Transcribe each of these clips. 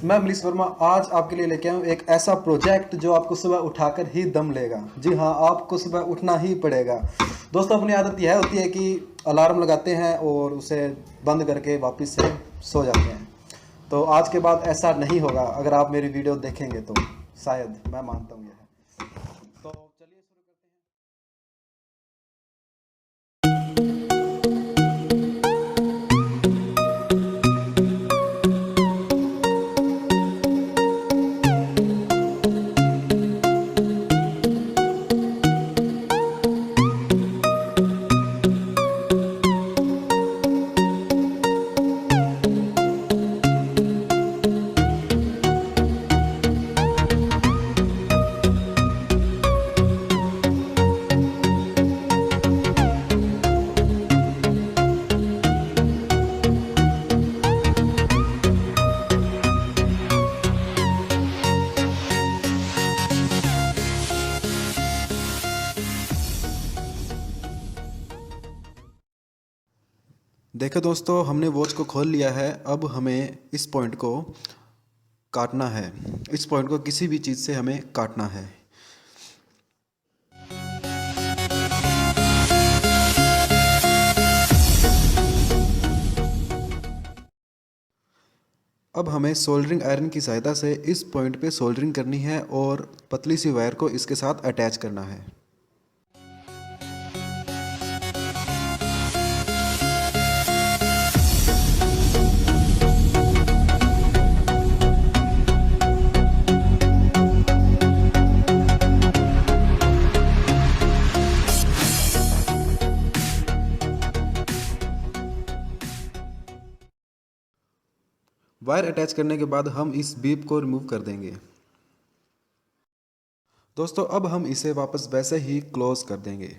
मैं मनीष वर्मा आज आपके लिए लेके आया हूँ एक ऐसा प्रोजेक्ट जो आपको सुबह उठाकर ही दम लेगा। जी हाँ, आपको सुबह उठना ही पड़ेगा। दोस्तों, अपनी आदत यह होती है कि अलार्म लगाते हैं और उसे बंद करके वापस से सो जाते हैं। तो आज के बाद ऐसा नहीं होगा। अगर आप मेरी वीडियो देखेंगे तो शायद, मैं मानता हूँ यह है। तो चलिए शुरू करते हैं। देखो दोस्तों, हमने वॉच को खोल लिया है। अब हमें इस पॉइंट को काटना है। इस पॉइंट को किसी भी चीज़ से हमें काटना है। अब हमें सोल्डरिंग आयरन की सहायता से इस पॉइंट पे सोल्डरिंग करनी है और पतली सी वायर को इसके साथ अटैच करना है। वायर अटैच करने के बाद हम इस बीप को रिमूव कर देंगे। दोस्तों, अब हम इसे वापस वैसे ही क्लोज कर देंगे।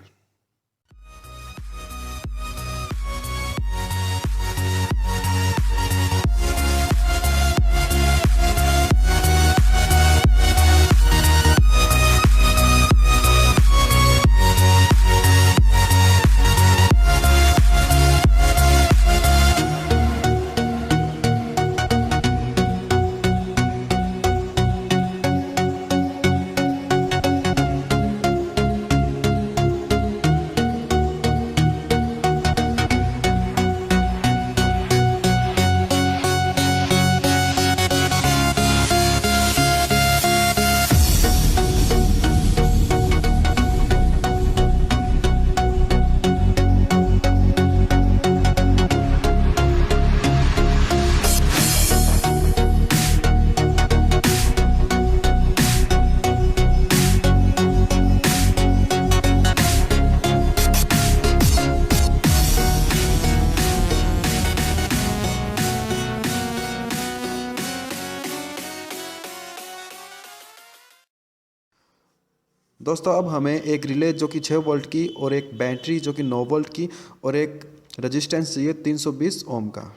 दोस्तों, अब हमें एक रिले जो कि 6 वोल्ट की और एक बैटरी जो कि 9 वोल्ट की और एक रेजिस्टेंस चाहिए 320 ओम का।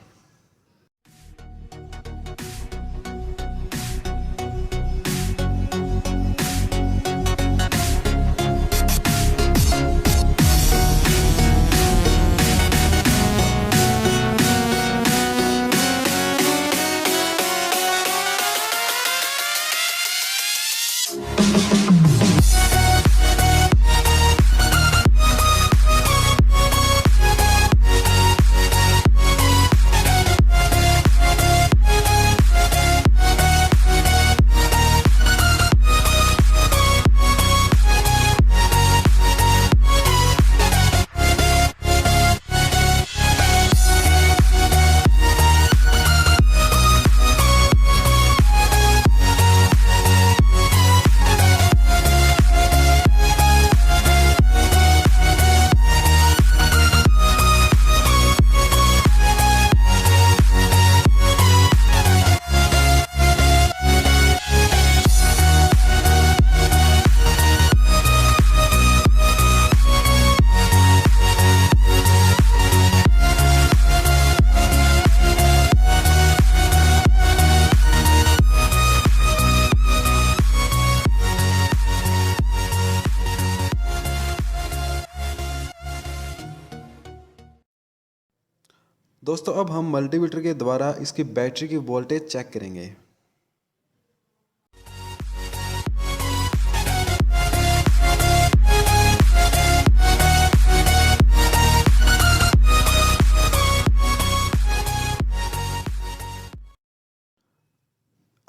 दोस्तों, अब हम मल्टीमीटर के द्वारा इसकी बैटरी की वोल्टेज चेक करेंगे।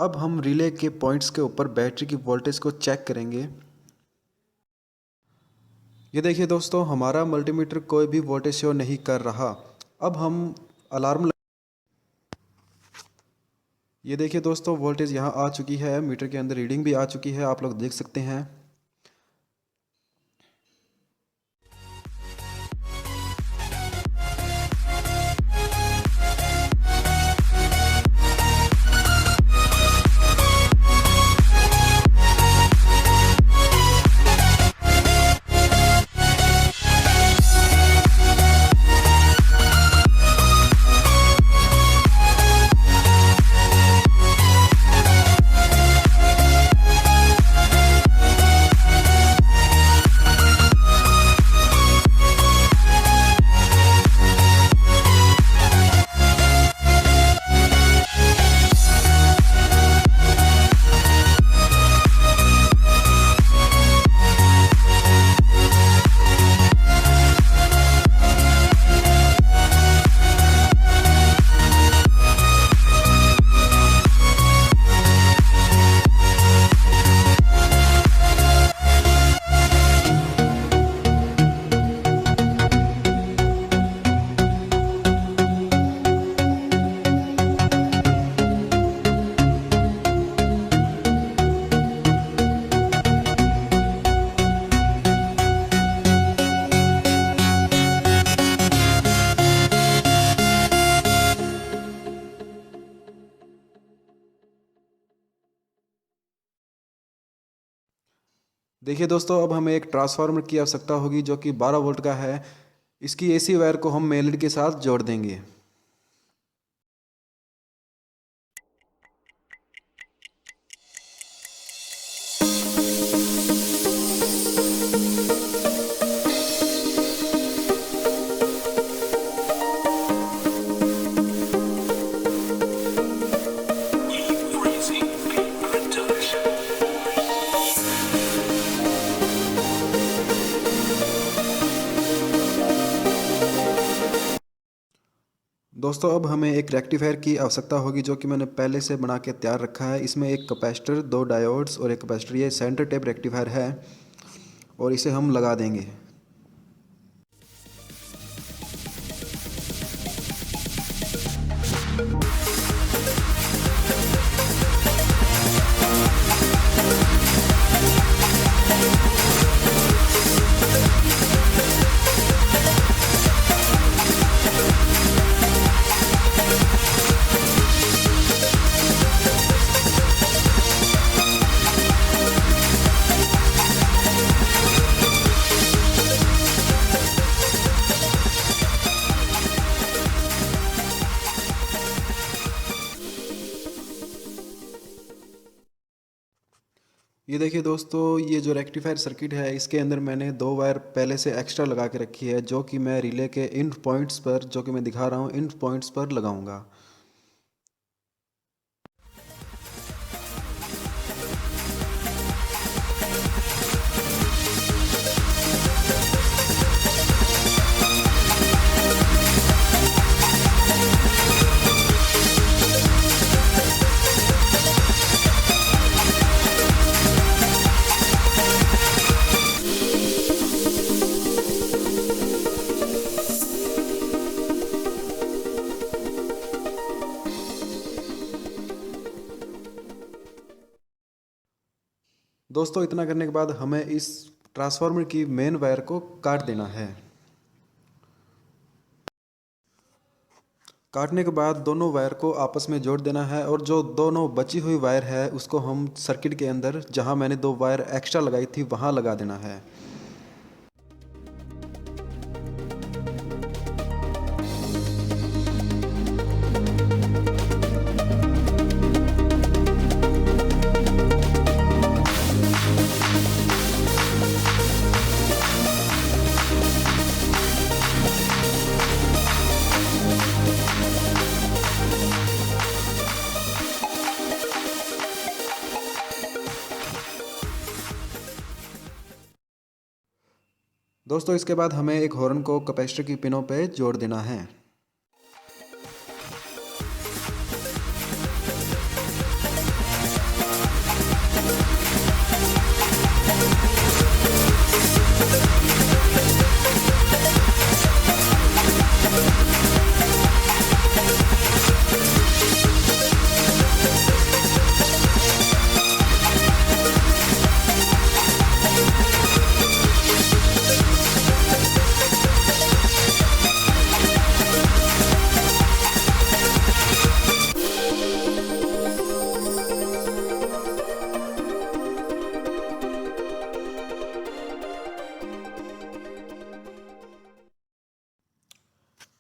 अब हम रिले के पॉइंट्स के ऊपर बैटरी की वोल्टेज को चेक करेंगे। ये देखिए दोस्तों, हमारा मल्टीमीटर कोई भी वोल्टेज शो नहीं कर रहा। अब हम अलार्म ये देखिए दोस्तों, वोल्टेज यहाँ आ चुकी है, मीटर के अंदर रीडिंग भी आ चुकी है, आप लोग देख सकते हैं। देखिए दोस्तों, अब हमें एक ट्रांसफार्मर की आवश्यकता होगी जो कि 12 वोल्ट का है। इसकी एसी वायर को हम मेन लीड के साथ जोड़ देंगे। दोस्तों, अब हमें एक रेक्टिफायर की आवश्यकता होगी जो कि मैंने पहले से बना के तैयार रखा है। इसमें एक कैपेसिटर, 2 डायोड्स और एक कैपेसिटर, ये सेंटर टेप रेक्टिफायर है और इसे हम लगा देंगे। ये देखिए दोस्तों, ये जो रेक्टिफायर सर्किट है इसके अंदर मैंने 2 वायर पहले से एक्स्ट्रा लगा के रखी है जो कि मैं रिले के इन पॉइंट्स पर, जो कि मैं दिखा रहा हूँ, इन पॉइंट्स पर लगाऊंगा। दोस्तों, इतना करने के बाद हमें इस ट्रांसफार्मर की मेन वायर को काट देना है। काटने के बाद दोनों वायर को आपस में जोड़ देना है और जो दोनों बची हुई वायर है उसको हम सर्किट के अंदर, जहां मैंने 2 वायर एक्स्ट्रा लगाई थी, वहां लगा देना है। दोस्तों, इसके बाद हमें एक हॉर्न को कैपेसिटर की पिनों पे जोड़ देना है।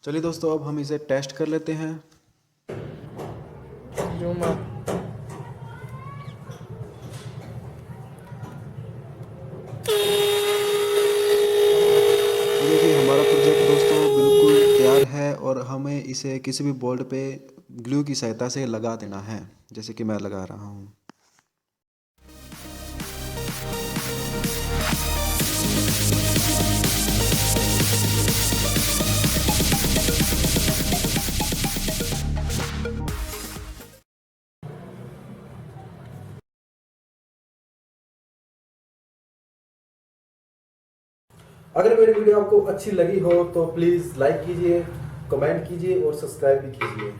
चलिए दोस्तों, अब हम इसे टेस्ट कर लेते हैं। Zoom up. तो देखिए हमारा प्रोजेक्ट दोस्तों बिल्कुल तैयार है और हमें इसे किसी भी बोर्ड पे ग्लू की सहायता से लगा देना है, जैसे कि मैं लगा रहा हूँ। अगर मेरी वीडियो आपको अच्छी लगी हो तो प्लीज़ लाइक कीजिए, कमेंट कीजिए और सब्सक्राइब भी कीजिए।